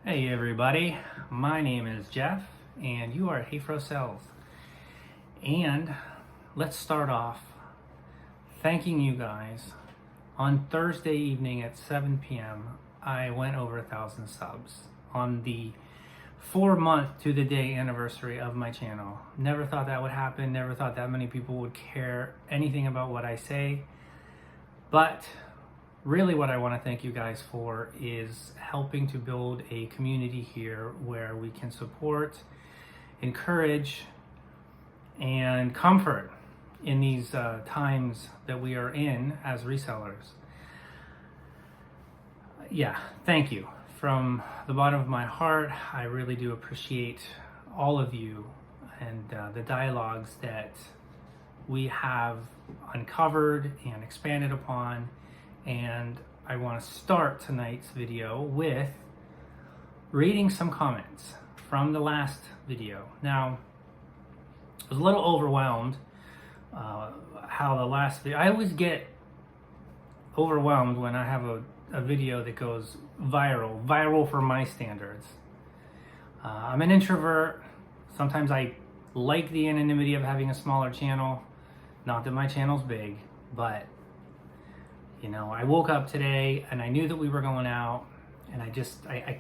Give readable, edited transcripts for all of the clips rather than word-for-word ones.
Hey everybody, my name is Jeff and you are at hayfrosells. And let's start off thanking you guys. On Thursday evening at 7 p.m. I went over 1,000 subs on the 4-month to the day anniversary of my channel. Never thought that would happen, never thought that many people would care anything about what I say, but really what I want to thank you guys for is helping to build a community here where we can support, encourage, and comfort in these times that we are in as resellers. Yeah, thank you. From the bottom of my heart, I really do appreciate all of you and the dialogues that we have uncovered and expanded upon. And I want to start tonight's video with reading some comments from the last video. Now, I was a little overwhelmed how the last video, I always get overwhelmed when I have a video that goes viral for my standards. I'm an introvert. Sometimes I like the anonymity of having a smaller channel. Not that my channel's big, but you know, I woke up today and I knew that we were going out, and I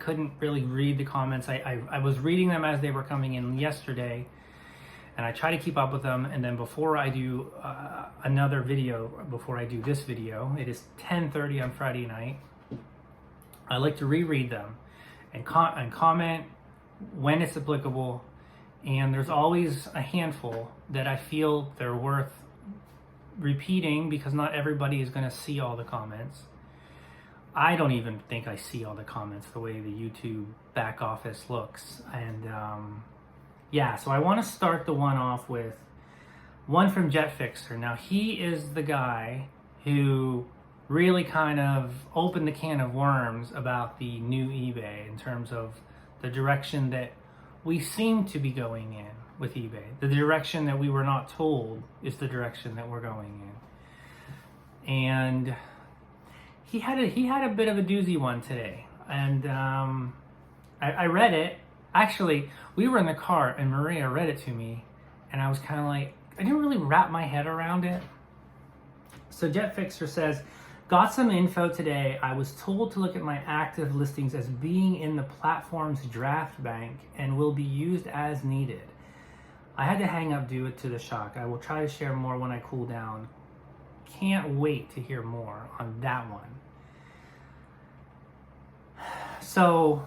couldn't really read the comments. I was reading them as they were coming in yesterday, and I try to keep up with them. And then before I do another video, before I do this video, it is 10:30 on Friday night, I like to reread them and comment when it's applicable. And there's always a handful that I feel they're worth repeating because not everybody is going to see all the comments. I don't even think I see all the comments the way the YouTube back office looks. And yeah, so I want to start the one off with one from Jet Fixer. Now, he is the guy who really kind of opened the can of worms about the new eBay in terms of the direction that we seem to be going in with eBay. The direction that we were not told is the direction that we're going in. And he had a bit of a doozy one today. And I read it. Actually, we were in the car and Maria read it to me, and I was kind of like, I didn't really wrap my head around it. So Jet Fixer says, got some info today. I was told to look at my active listings as being in the platform's draft bank and will be used as needed. I had to hang up due to the shock. I will try to share more when I cool down. Can't wait to hear more on that one. So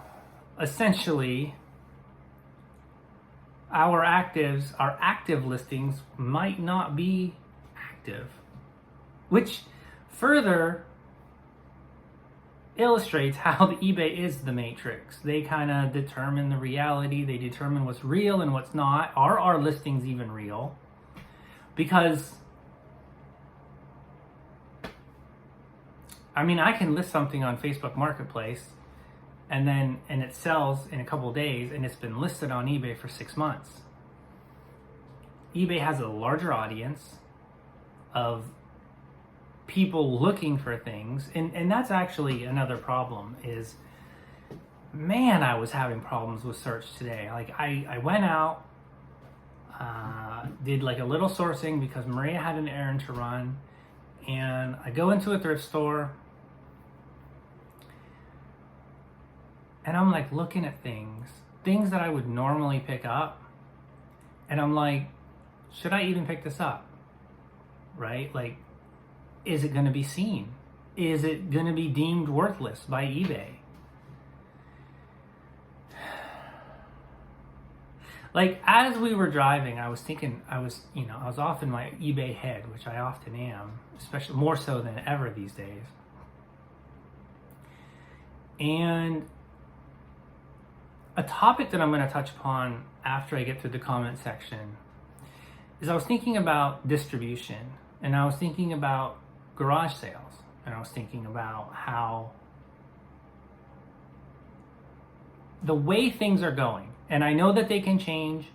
essentially, our active listings might not be active, which further illustrates how the eBay is the matrix. They kind of determine the reality. They determine what's real and what's not. Are our listings even real? Because I mean, I can list something on Facebook Marketplace and it sells in a couple days, and it's been listed on eBay for 6 months. eBay has a larger audience of people looking for things, and that's actually another problem is, man, I was having problems with search today. Like I went out, did like a little sourcing because Maria had an errand to run, and I go into a thrift store and I'm like looking at things that I would normally pick up, and I'm like, should I even pick this up? Right? Like, is it going to be seen? Is it going to be deemed worthless by eBay? Like, as we were driving, I was thinking, I was off in my eBay head, which I often am, especially more so than ever these days. And a topic that I'm going to touch upon after I get through the comment section is I was thinking about distribution, and I was thinking about garage sales, and I was thinking about how the way things are going, and I know that they can change,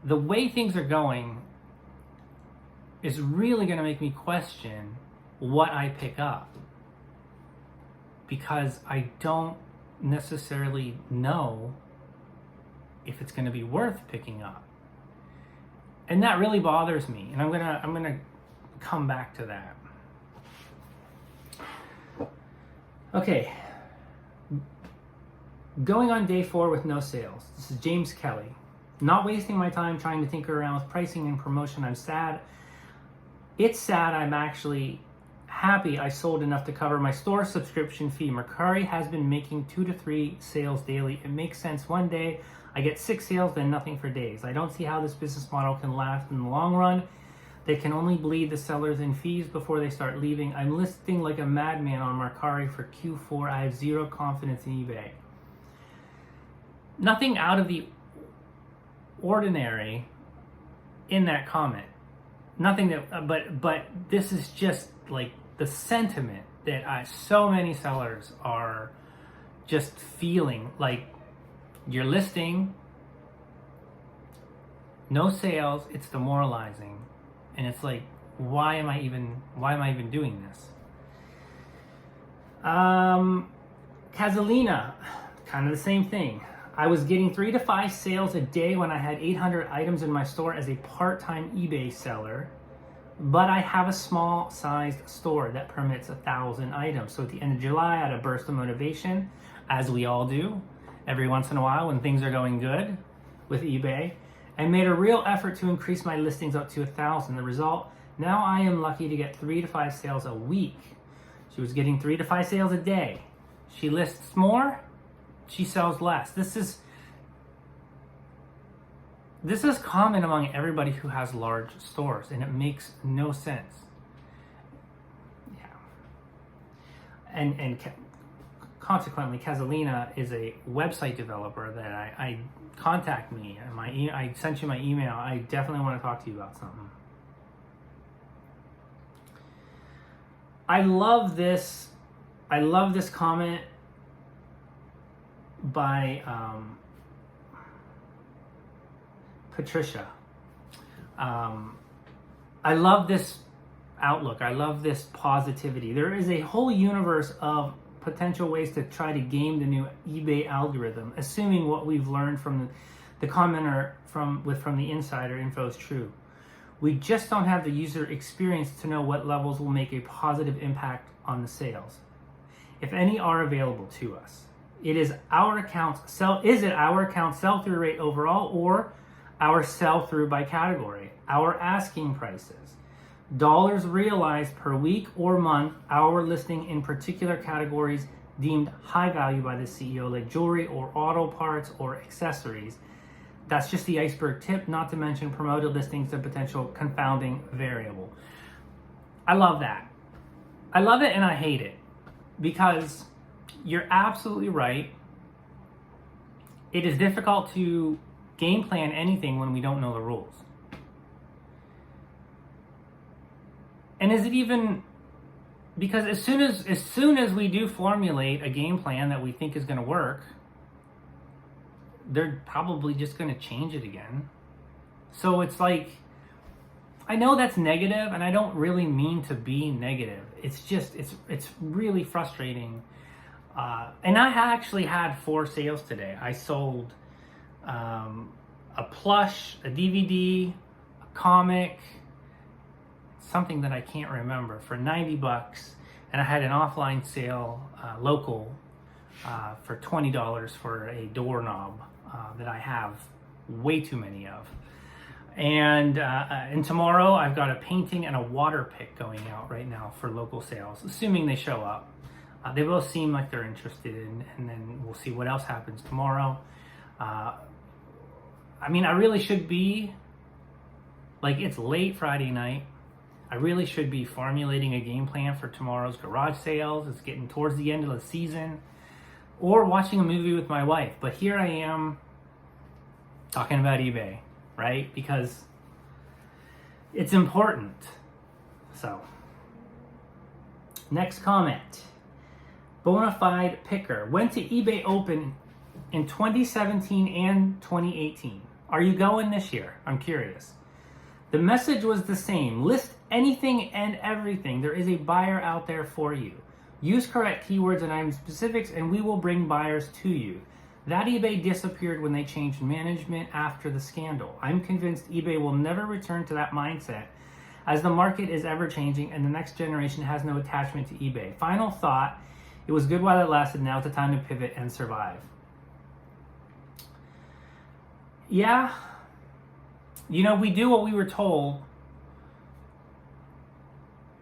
the way things are going is really going to make me question what I pick up. because I don't necessarily know if it's going to be worth picking up. And that really bothers me, and I'm gonna come back to that. Okay, going on day 4 with no sales. This is James Kelly. Not wasting my time trying to tinker around with pricing and promotion. I'm sad. It's sad. I'm actually happy I sold enough to cover my store subscription fee. Mercari has been making 2 to 3 sales daily. It makes sense. One day I get 6 sales, then nothing for days. I don't see how this business model can last in the long run. They can only bleed the sellers in fees before they start leaving. I'm listing like a madman on Mercari for Q4. I have zero confidence in eBay. Nothing out of the ordinary in that comment. Nothing that, but this is just like the sentiment that so many sellers are just feeling. Like, you're listing, no sales, it's demoralizing. And it's like, why am I even doing this? Casalina, kind of the same thing. I was getting 3 to 5 sales a day when I had 800 items in my store as a part-time eBay seller, but I have a small sized store that permits 1,000 items. So at the end of July, I had a burst of motivation, as we all do every once in a while when things are going good with eBay, and made a real effort to increase my listings up to 1,000. The result, now I am lucky to get 3 to 5 sales a week. She was getting 3 to 5 sales a day. She lists more, she sells less. This is common among everybody who has large stores, and it makes no sense. Yeah. And consequently, Casalina is a website developer that I contact me. I sent you my email. I definitely want to talk to you about something. I love this comment by Patricia. I love this outlook. I love this positivity. There is a whole universe of potential ways to try to game the new eBay algorithm, assuming what we've learned from the commenter from the insider info is true. We just don't have the user experience to know what levels will make a positive impact on the sales, if any are available to us. Is it our account sell-through rate overall, or our sell-through by category, our asking prices, dollars realized per week or month, our listing in particular categories deemed high value by the CEO, like jewelry or auto parts or accessories? That's just the iceberg tip, not to mention promoted listings, the potential confounding variable. I love that. I love it and I hate it, because you're absolutely right. It is difficult to game plan anything when we don't know the rules. And is it even, because as soon as we do formulate a game plan that we think is going to work, they're probably just going to change it again. So it's like, I know that's negative, and I don't really mean to be negative. It's just, it's really frustrating. And I actually had 4 sales today. I sold a plush, a DVD, a comic, something that I can't remember, for $90, and I had an offline sale, local, for $20 for a doorknob that I have way too many of. And tomorrow I've got a painting and a water pick going out right now for local sales, assuming they show up. They will seem like they're interested in, and then we'll see what else happens tomorrow. I mean, I really should be, like, it's late Friday night. I really should be formulating a game plan for tomorrow's garage sales. It's getting towards the end of the season. Or watching a movie with my wife. But here I am talking about eBay, right? Because it's important. So, next comment. Bonafide Picker. Went to eBay Open in 2017 and 2018. Are you going this year? I'm curious. The message was the same. List anything and everything. There is a buyer out there for you. Use correct keywords and item specifics, and we will bring buyers to you. That eBay disappeared when they changed management after the scandal. I'm convinced eBay will never return to that mindset, as the market is ever changing and the next generation has no attachment to eBay. Final thought, it was good while it lasted. Now it's the time to pivot and survive. Yeah, we do what we were told,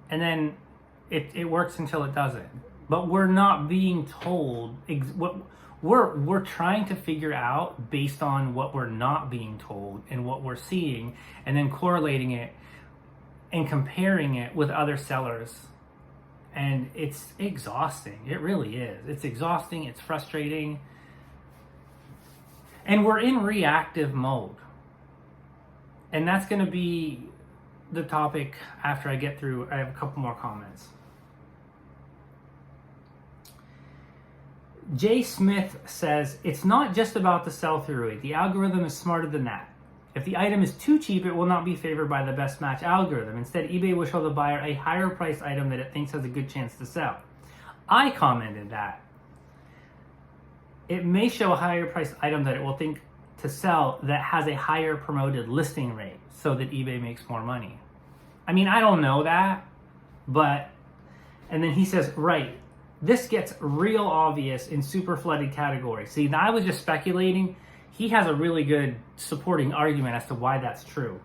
and then it works until it doesn't. But we're not being told what we're trying to figure out based on what we're not being told and what we're seeing, and then correlating it and comparing it with other sellers. And it's exhausting. It really is. It's exhausting. It's frustrating. And we're in reactive mode. And that's going to be the topic after I get through. I have a couple more comments. Jay Smith says, it's not just about the sell-through rate. The algorithm is smarter than that. If the item is too cheap, it will not be favored by the best match algorithm. Instead, eBay will show the buyer a higher priced item that it thinks has a good chance to sell. I commented that it may show a higher priced item that it will think to sell that has a higher promoted listing rate so that eBay makes more money. I mean, I don't know that, but, and then he says, right, this gets real obvious in super flooded categories. See, now I was just speculating. He has a really good supporting argument as to why that's true.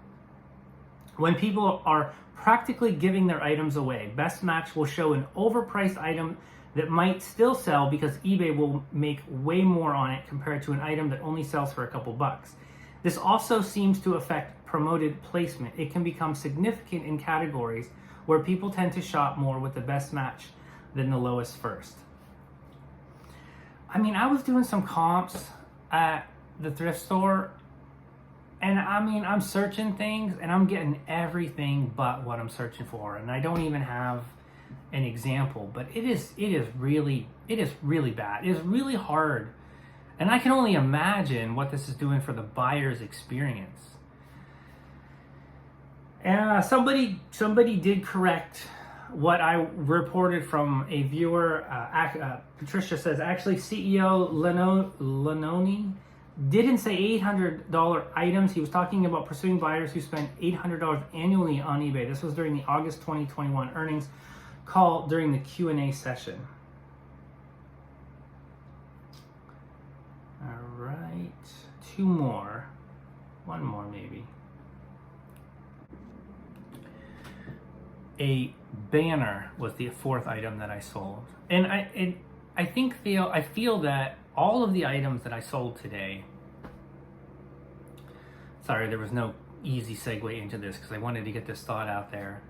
When people are practically giving their items away, Best Match will show an overpriced item that might still sell because eBay will make way more on it compared to an item that only sells for a couple bucks. This also seems to affect promoted placement. It can become significant in categories where people tend to shop more with the best match than the lowest first. I mean, I was doing some comps at the thrift store, and I mean, I'm searching things and I'm getting everything but what I'm searching for, and I don't even have an example, but it is really bad. It is really hard, and I can only imagine what this is doing for the buyer's experience. And somebody did correct what I reported from a viewer. Patricia says, actually, CEO Lanoni didn't say $800 items. He was talking about pursuing buyers who spend $800 annually on eBay. This was during the August 2021 earnings call during the Q&A session. All right, two more. One more maybe. A banner was the fourth item that I sold. And I feel that all of the items that I sold today, sorry, there was no easy segue into this because I wanted to get this thought out there,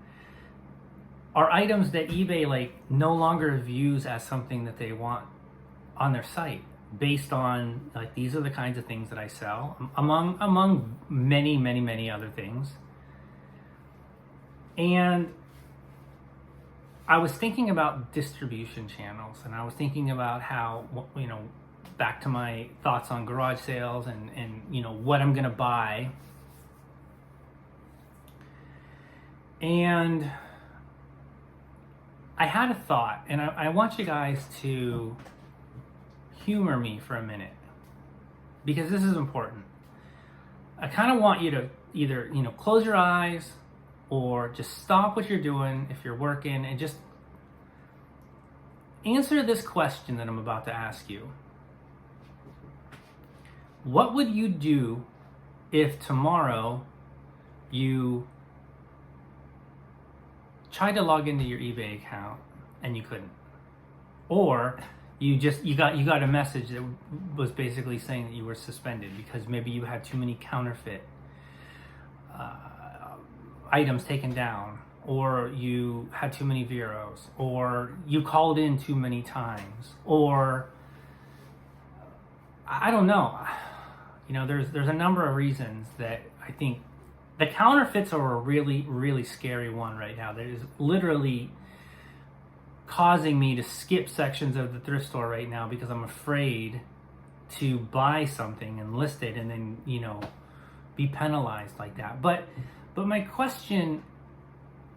are items that eBay no longer views as something that they want on their site based on these are the kinds of things that I sell, among many other things. And I was thinking about distribution channels, and I was thinking about how, back to my thoughts on garage sales and what I'm gonna buy. And I had a thought, and I want you guys to humor me for a minute, because this is important. I kind of want you to either, close your eyes or just stop what you're doing if you're working and just answer this question that I'm about to ask you. What would you do if tomorrow you tried to log into your eBay account and you couldn't? Or you got a message that was basically saying that you were suspended because maybe you had too many counterfeit items taken down, or you had too many zeros, or you called in too many times, or I don't know. There's a number of reasons that I think the counterfeits are a really scary one right now. That is literally causing me to skip sections of the thrift store right now because I'm afraid to buy something and list it and then be penalized like that. But my question,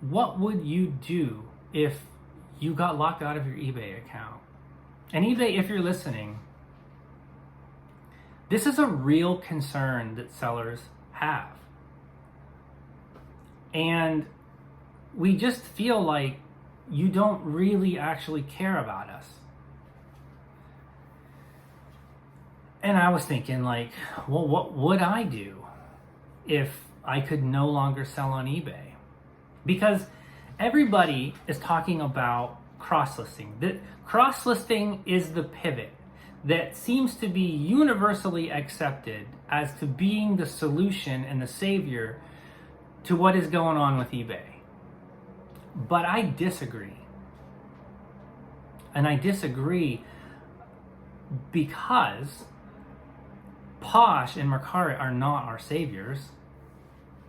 what would you do if you got locked out of your eBay account. And eBay, if you're listening, this is a real concern that sellers have. And we just feel like you don't really actually care about us. And I was thinking, like, well, what would I do if I could no longer sell on eBay? Because everybody is talking about cross-listing. Cross-listing is the pivot that seems to be universally accepted as to being the solution and the savior to what is going on with eBay. But I disagree. And I disagree because Posh and Mercari are not our saviors.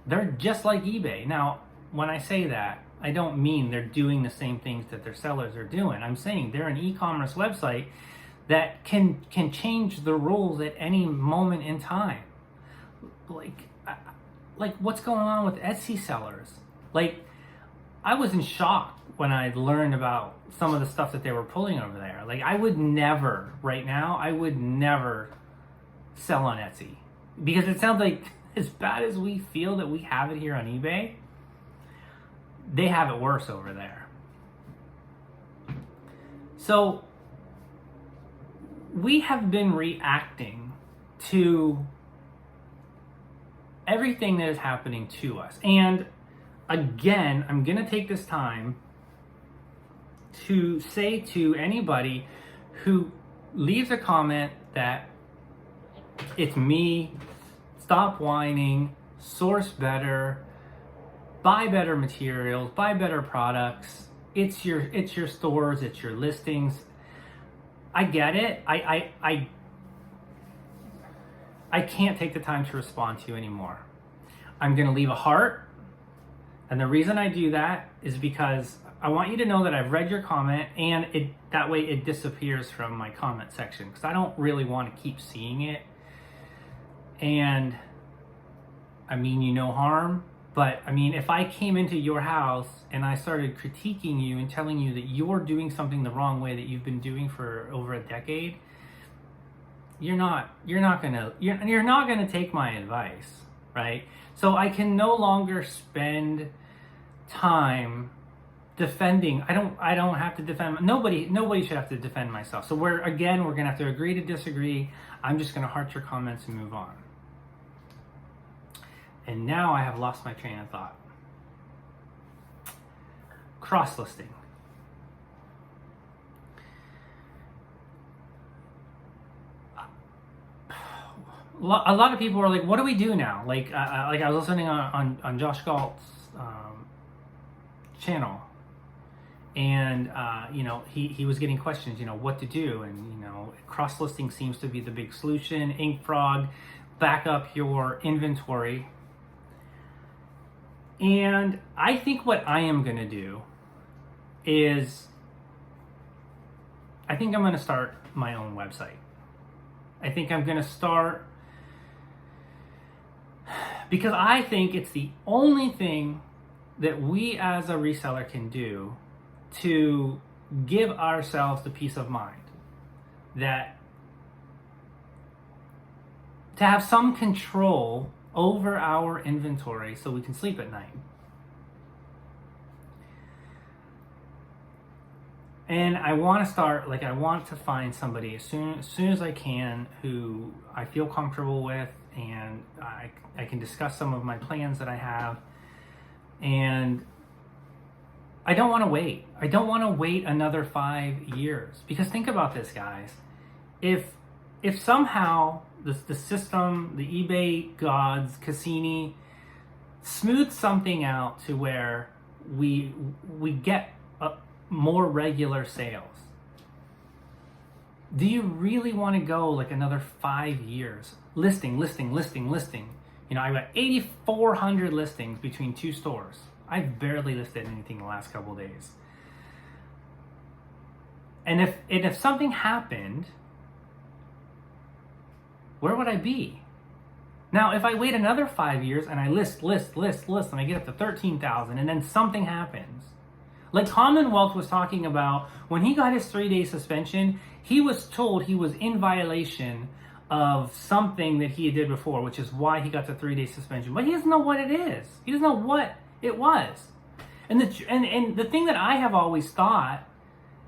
They're just like eBay. Now, when I say that, I don't mean they're doing the same things that their sellers are doing. I'm saying they're an e-commerce website that can change the rules at any moment in time. Like what's going on with Etsy sellers? Like, I was in shock when I learned about some of the stuff that they were pulling over there. Like, I would never, right now, I would never sell on Etsy. Because it sounds like, as bad as we feel that we have it here on eBay, they have it worse over there. So, we have been reacting to everything that is happening to us. And again, I'm going to take this time to say to anybody who leaves a comment that it's me, stop whining, source better, buy better materials, buy better products. It's your stores, it's your listings. I get it. I can't take the time to respond to you anymore. I'm going to leave a heart. And the reason I do that is because I want you to know that I've read your comment, and that way it disappears from my comment section, because I don't really want to keep seeing it. And I mean you no harm, but I mean, if I came into your house and I started critiquing you and telling you that you're doing something the wrong way that you've been doing for over a decade, you're not gonna take my advice, right? So I can no longer spend time defending. I don't have to defend. Nobody should have to defend myself. So we're gonna have to agree to disagree. I'm just gonna heart your comments and move on. And now I have lost my train of thought. Cross-listing. A lot of people are like, what do we do now? Like I was listening on Josh Galt's channel, and he was getting questions, what to do, and cross-listing seems to be the big solution. Inkfrog, back up your inventory. And I think what I am going to do is, I think I'm going to start my own website. I think I'm going to start, because I think it's the only thing that we as a reseller can do to give ourselves the peace of mind that to have some control over our inventory so we can sleep at night. And I want to start, I want to find somebody as soon as I can who I feel comfortable with, and I can discuss some of my plans that I have. And I don't want to wait. I don't want to wait another 5 years. Because think about this, guys. If somehow the system, the eBay gods, Cassini, smooth something out to where we get more regular sales, do you really want to go another 5 years listing? I got 8,400 listings between 2 stores. I've barely listed anything the last couple of days. And if something happened, where would I be? Now, if I wait another 5 years and I list, and I get up to 13,000, and then something happens, Like Commonwealth was talking about, when he got his 3-day suspension, he was told he was in violation of something that he did before, which is why he got the 3-day suspension. But he doesn't know what it is. He doesn't know what it was. And the thing that I have always thought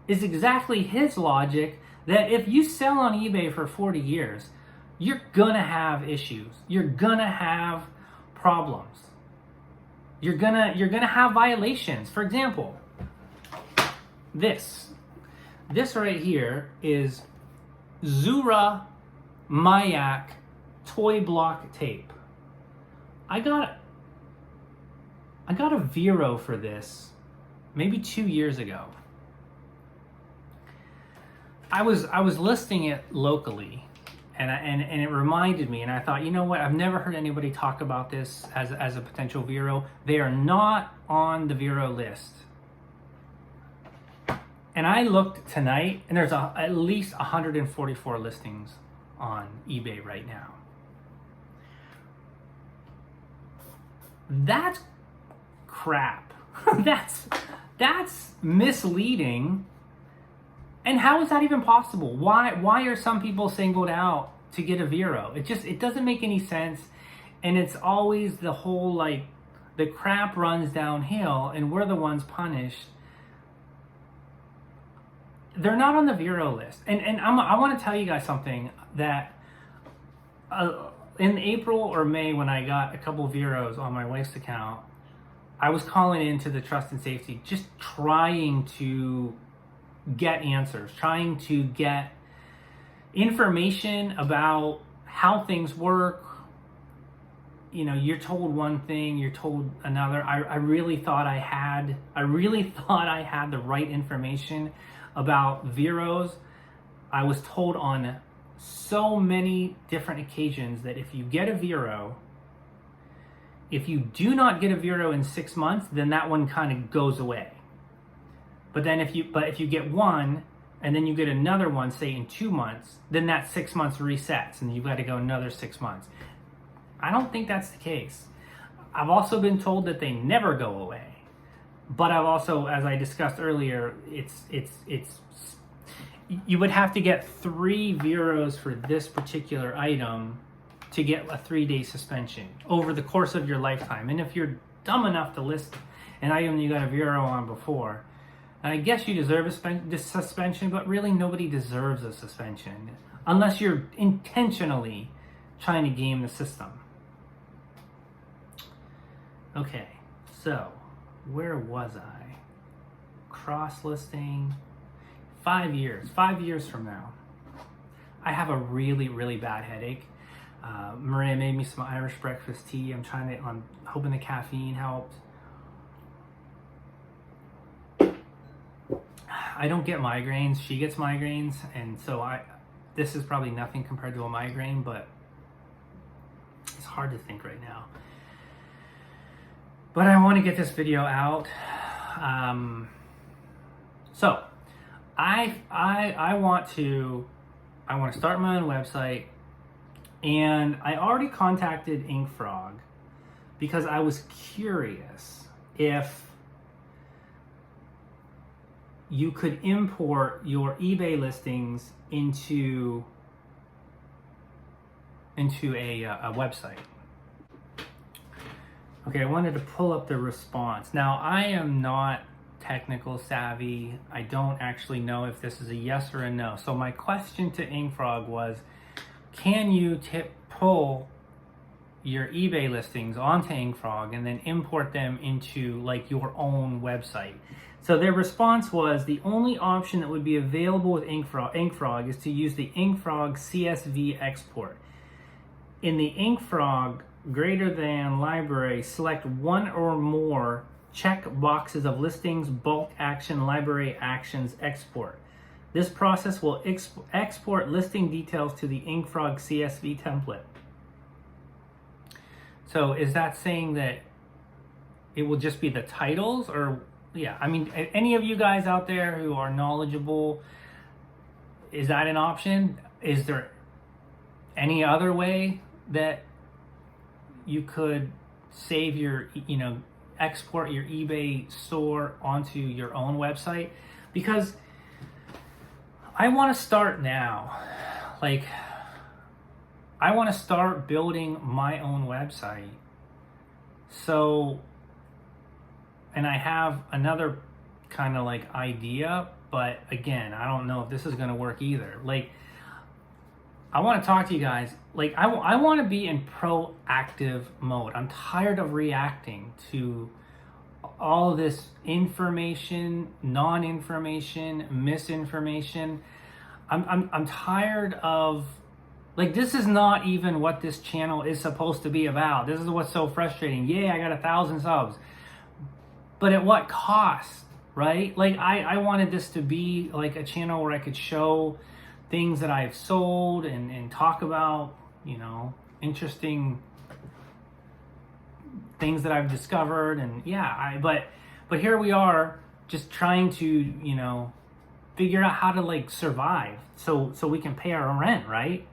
is exactly his logic, that if you sell on eBay for 40 years, you're gonna have issues. You're gonna have problems. You're gonna have violations. For example, this right here is Zura Mayak toy block tape. I got a Vero for this maybe 2 years ago. I was listing it locally, and it reminded me, and I thought, you know what? I've never heard anybody talk about this as a potential Vero. They are not on the Vero list. And I looked tonight, and there's at least 144 listings on eBay right now. That's crap. That's misleading. And how is that even possible? Why are some people singled out to get a Vero? It doesn't make any sense. And it's always the whole, like, the crap runs downhill and we're the ones punished. They're not on the Vero list. And I want to tell you guys something, that in April or May, when I got a couple Veros on my wife's account, I was calling into the Trust and Safety, just trying to get answers, trying to get information about how things work. You know, you're told one thing, you're told another. I really thought I had the right information about Veros. I was told on so many different occasions that if you get a Vero, if you do not get a Vero in 6 months, then that one kind of goes away. But then if you get one and then you get another one, say in 2 months, then that 6 months resets and you've got to go another 6 months. I don't think that's the case. I've also been told that they never go away. But I've also, as I discussed earlier, you would have to get 3 Veros for this particular item to get a 3-day suspension over the course of your lifetime. And if you're dumb enough to list an item you got a Vero on before, I guess you deserve a suspension, but really nobody deserves a suspension unless you're intentionally trying to game the system. Okay, so where was I? Cross-listing. 5 years. 5 years from now, I have a really, really bad headache. Maria made me some Irish breakfast tea. I'm hoping the caffeine helped. I don't get migraines. She gets migraines, and so this is probably nothing compared to a migraine, but it's hard to think right now. But I want to get this video out. So I want to start my own website, and I already contacted InkFrog because I was curious if you could import your eBay listings into a website. Okay, I wanted to pull up the response. Now, I am not technical savvy. I don't actually know if this is a yes or a no. So my question to InkFrog was, can you pull your eBay listings onto InkFrog and then import them into like your own website? So their response was, the only option that would be available with InkFrog is to use the InkFrog CSV export. In the InkFrog greater than library, select one or more check boxes of listings, bulk action, library actions, export. This process will export listing details to the InkFrog CSV template. So is that saying that it will just be the titles, or yeah, I mean, any of you guys out there who are knowledgeable, is that an option? Is there any other way that you could save your, export your eBay store onto your own website, because I want to start now. Like, I want to start building my own website. So, and I have another kind of like idea, but again, I don't know if this is going to work either. Like, I want to talk to you guys. Like, I want to be in proactive mode. I'm tired of reacting to all this information, non-information, misinformation. I'm tired of, like, this is not even what this channel is supposed to be about. This is what's so frustrating. Yeah, I got 1,000 subs, but at what cost, right? Like, I wanted this to be like a channel where I could show things that I've sold and talk about, you know, interesting things that I've discovered. And yeah, but here we are just trying to, you know, figure out how to like survive so we can pay our rent, right?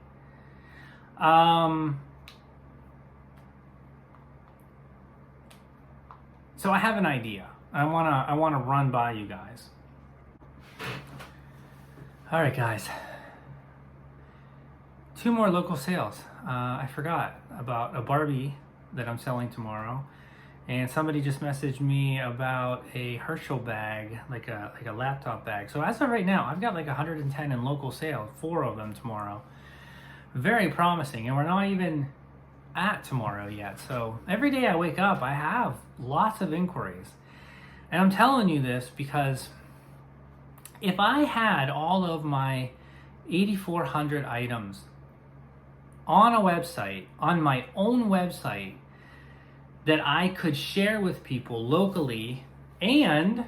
So I have an idea. I wanna run by you guys. All right, guys. 2 more local sales. I forgot about a Barbie that I'm selling tomorrow, and somebody just messaged me about a Herschel bag, like a laptop bag. So as of right now, I've got like 110 in local sales, 4 of them tomorrow. Very promising, and we're not even at tomorrow yet. So every day I wake up, I have lots of inquiries. And I'm telling you this because if I had all of my 8,400 items on a website, on my own website, that I could share with people locally and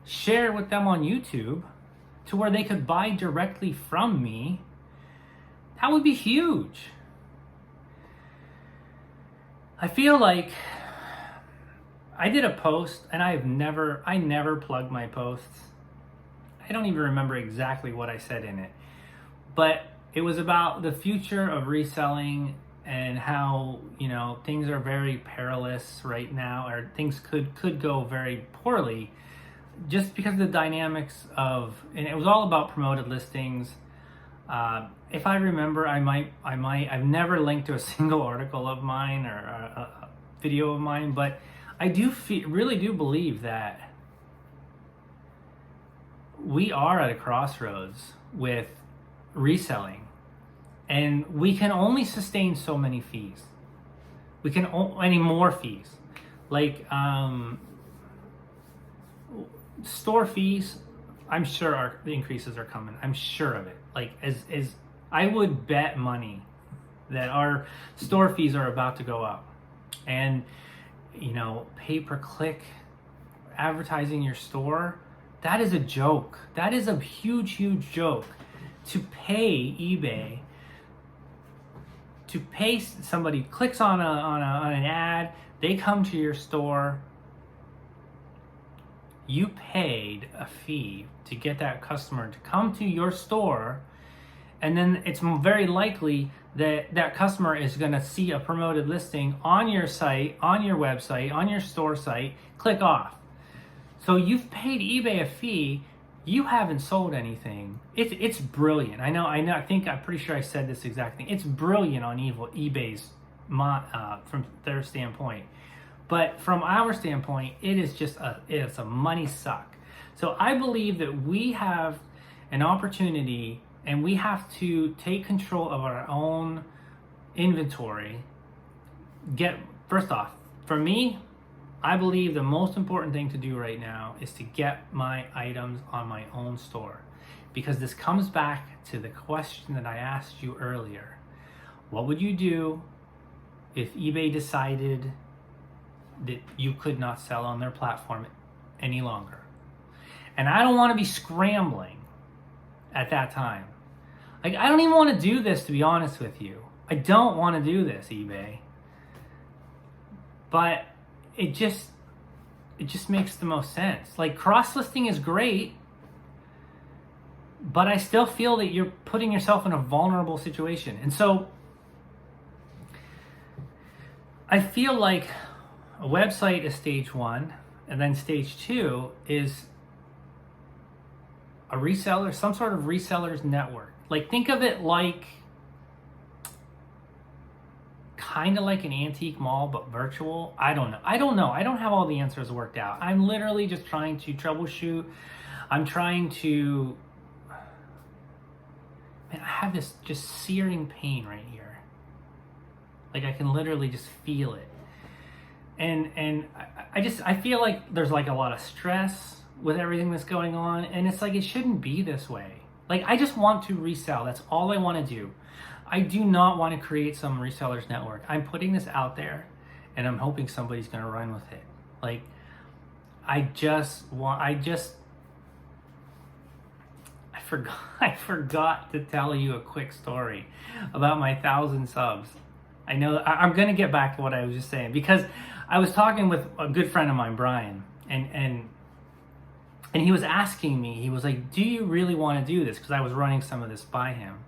share with them on YouTube to where they could buy directly from me, that would be huge. I feel like I did a post, and I never plug my posts. I don't even remember exactly what I said in it, but it was about the future of reselling and how, you know, things are very perilous right now, or things could go very poorly just because of the dynamics of, and it was all about promoted listings. If I remember, I've never linked to a single article of mine or a video of mine, but I really do believe that we are at a crossroads with reselling, and we can only sustain so many fees. We can any more fees, like store fees. I'm sure the increases are coming. I'm sure of it. Like, as I would bet money that our store fees are about to go up, and you know, pay-per-click advertising your store, that is a joke. That is a huge joke. To pay eBay, to pay somebody clicks on an ad, they come to your store, you paid a fee to get that customer to come to your store, and then it's very likely that that customer is going to see a promoted listing on your site, on your website, on your store site, click off. So you've paid eBay a fee, you haven't sold anything. It's brilliant. I know. I'm pretty sure I said this exact thing. It's brilliant on eBay's from their standpoint. But from our standpoint, it's a money suck. So I believe that we have an opportunity, and we have to take control of our own inventory. First off, for me, I believe the most important thing to do right now is to get my items on my own store, because this comes back to the question that I asked you earlier. What would you do if eBay decided that you could not sell on their platform any longer? And I don't want to be scrambling at that time. Like, I don't even want to do this, to be honest with you. I don't want to do this, eBay. But it just makes the most sense. Like, cross-listing is great, but I still feel that you're putting yourself in a vulnerable situation. And so I feel like a website is stage one, and then stage two is a reseller, some sort of resellers network. Like, think of it like kind of like an antique mall, but virtual. I don't know. I don't have all the answers worked out. I'm literally just trying to troubleshoot. I'm trying to, man, I have this just searing pain right here. Like, I can literally just feel it. And I feel like there's like a lot of stress with everything that's going on, and it's like, it shouldn't be this way. Like, I just want to resell. That's all I want to do. I do not want to create some resellers network. I'm putting this out there, and I'm hoping somebody's going to run with it. Like, I forgot to tell you a quick story about my 1,000 subs. I know I'm going to get back to what I was just saying, because I was talking with a good friend of mine, Brian, and he was asking me, he was like, do you really want to do this? Because I was running some of this by him.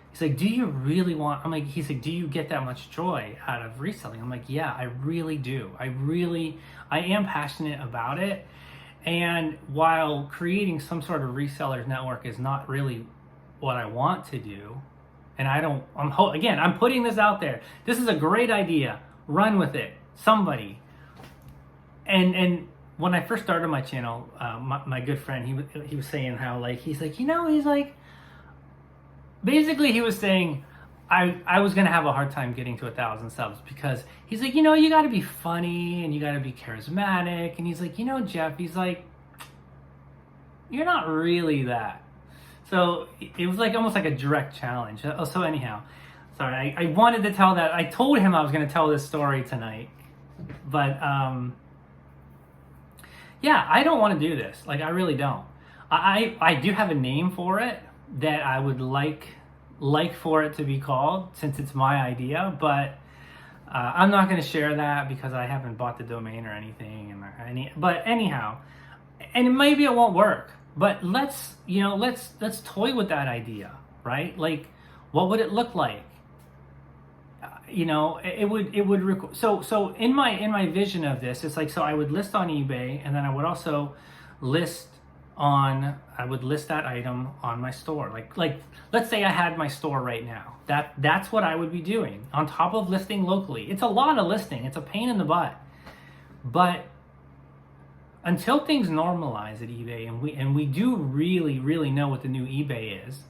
He's like, do you really want, he's like, do you get that much joy out of reselling? I'm like, yeah, I really do. I am passionate about it. And while creating some sort of resellers network is not really what I want to do, and I'm putting this out there. This is a great idea. Run with it. Somebody. And when I first started my channel, my good friend, he was saying how, like, basically he was saying I was going to have a hard time getting to 1,000 subs, because he's like, you got to be funny and you got to be charismatic. And he's like, Jeff, he's like, you're not really that. So it was like almost like a direct challenge. So anyhow, sorry, I wanted to tell that. I told him I was going to tell this story tonight, but yeah, I don't want to do this. Like, I really don't. I do have a name for it that I would like for it to be called, since it's my idea, but I'm not going to share that because I haven't bought the domain or anything. But anyhow, and maybe it won't work, but let's toy with that idea, right? Like, what would it look like? So in my vision of this, it's like, so I would list on eBay, and then I would also list that item on my store. Like let's say I had my store right now. That's what I would be doing on top of listing locally. It's a lot of listing. It's a pain in the butt. But until things normalize at eBay, and we do really, really know what the new eBay is,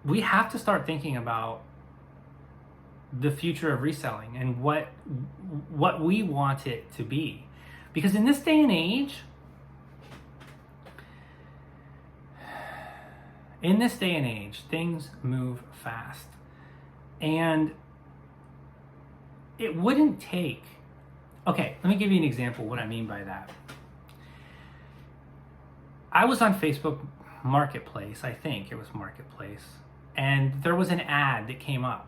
we have to start thinking about the future of reselling and what we want it to be. Because in this day and age, things move fast. And it wouldn't take... Okay, let me give you an example of what I mean by that. I was on Facebook Marketplace, I think it was Marketplace, and there was an ad that came up.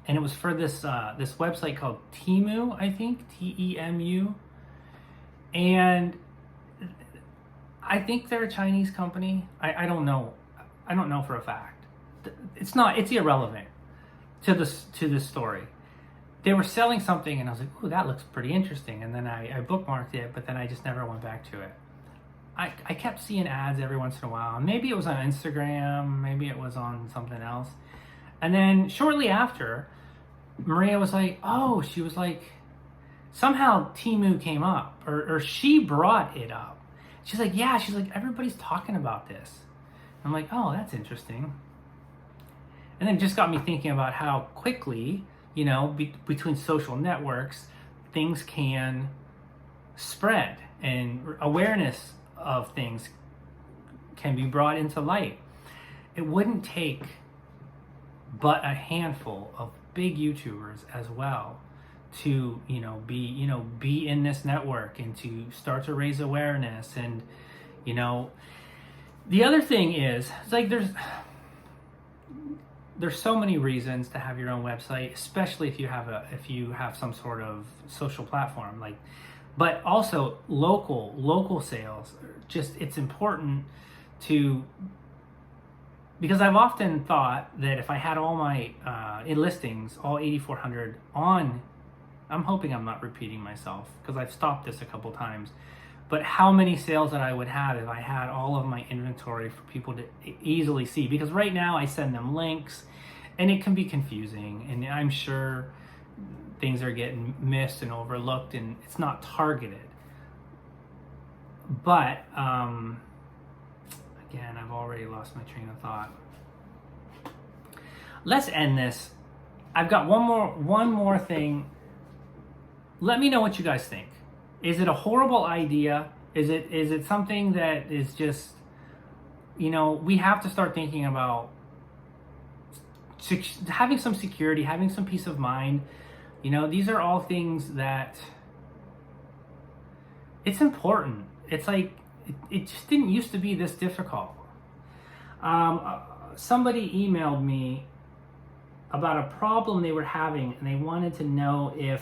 And it was for this website called Temu, I think, Temu. And I think they're a Chinese company. I don't know. I don't know for a fact. It's irrelevant to this story. They were selling something, and I was like, ooh, that looks pretty interesting. And then I bookmarked it, but then I just never went back to it. I kept seeing ads every once in a while. Maybe it was on Instagram, maybe it was on something else. And then shortly after, Maria was like, she was like, somehow Temu came up, or she brought it up. She's like, yeah, everybody's talking about this. I'm like, oh, that's interesting. And then it just got me thinking about how quickly, between social networks, things can spread, and awareness of things can be brought into light. It wouldn't take but a handful of big YouTubers as well to be in this network and to start to raise awareness. And the other thing is, it's like there's so many reasons to have your own website, especially if you have some sort of social platform, but also local sales. Just, it's important to because I've often thought that if I had all my listings, all 8,400 on, I'm hoping I'm not repeating myself because I've stopped this a couple times, but how many sales that I would have if I had all of my inventory for people to easily see. Because right now I send them links and it can be confusing, and I'm sure things are getting missed and overlooked and it's not targeted. But again, I've already lost my train of thought. Let's end this. I've got one more thing. Let me know what you guys think. Is it a horrible idea? Is it something that is just, we have to start thinking about having some security, having some peace of mind. These are all things that it's important. It's like, it just didn't used to be this difficult. Somebody emailed me about a problem they were having, and they wanted to know if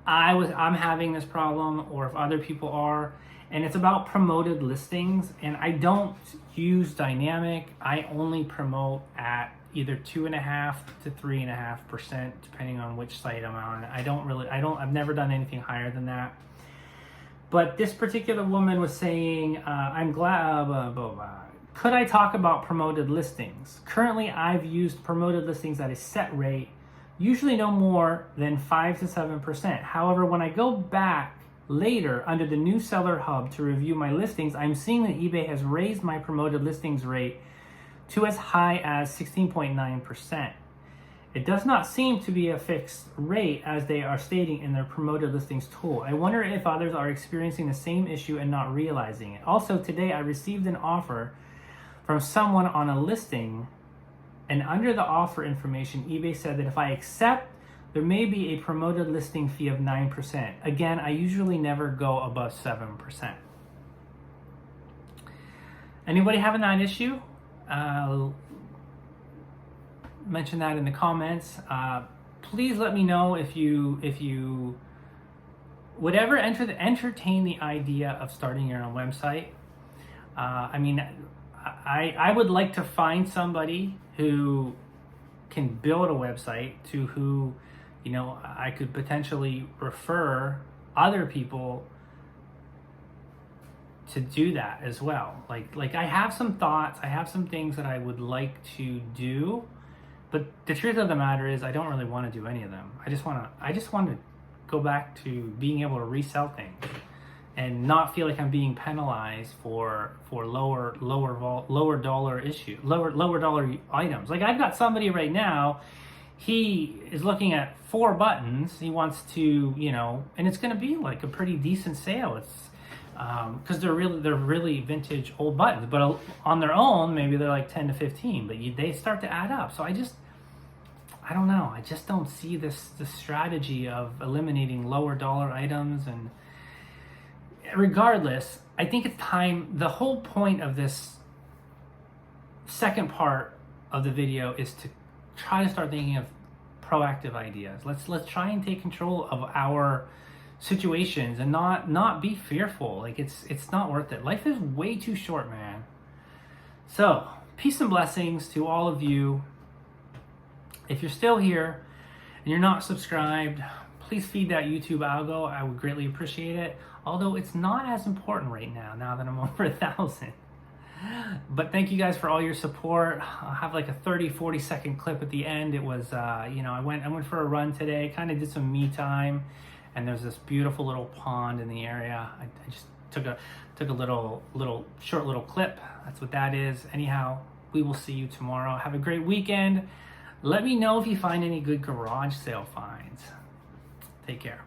I'm having this problem or if other people are, and it's about promoted listings. And I don't use dynamic. I only promote at either 2.5% to 3.5%, depending on which site I'm on. I've never done anything higher than that. But this particular woman was saying, I'm glad, blah, blah, blah. Could I talk about promoted listings? Currently, I've used promoted listings at a set rate, usually no more than 5 to 7%. However, when I go back later under the new seller hub to review my listings, I'm seeing that eBay has raised my promoted listings rate to as high as 16.9%. It does not seem to be a fixed rate as they are stating in their promoted listings tool. I wonder if others are experiencing the same issue and not realizing it. Also, today I received an offer from someone on a listing, and under the offer information, eBay said that if I accept, there may be a promoted listing fee of 9%. Again, I usually never go above 7%. Anybody having that issue? Mention that in the comments. Please let me know if you would ever entertain the idea of starting your own website. I would like to find somebody who can build a website to who, I could potentially refer other people to do that as well. Like I have some thoughts, I have some things that I would like to do, but the truth of the matter is I don't really want to do any of them. I just want to go back to being able to resell things and not feel like I'm being penalized for lower dollar items. Like I've got somebody right now, he is looking at 4 buttons. He wants to, and it's going to be like a pretty decent sale. It's because they're really vintage old buttons, but on their own maybe they're like 10 to 15, but they start to add up. So I don't know. I just don't see this strategy of eliminating lower dollar items. And regardless, I think it's time. The whole point of this second part of the video is to try to start thinking of proactive ideas. Let's try and take control of our situations and not be fearful. Like it's not worth it. Life is way too short, man. So peace and blessings to all of you. If you're still here and you're not subscribed, please feed that YouTube algo. I would greatly appreciate it. Although it's not as important right now that I'm over 1,000. But thank you guys for all your support. I'll have like a 40 second clip at the end. It was, I went for a run today, kind of did some me time, and there's this beautiful little pond in the area. I just took a little short clip. That's what that is. Anyhow, we will see you tomorrow. Have a great weekend. Let me know if you find any good garage sale finds. Take care.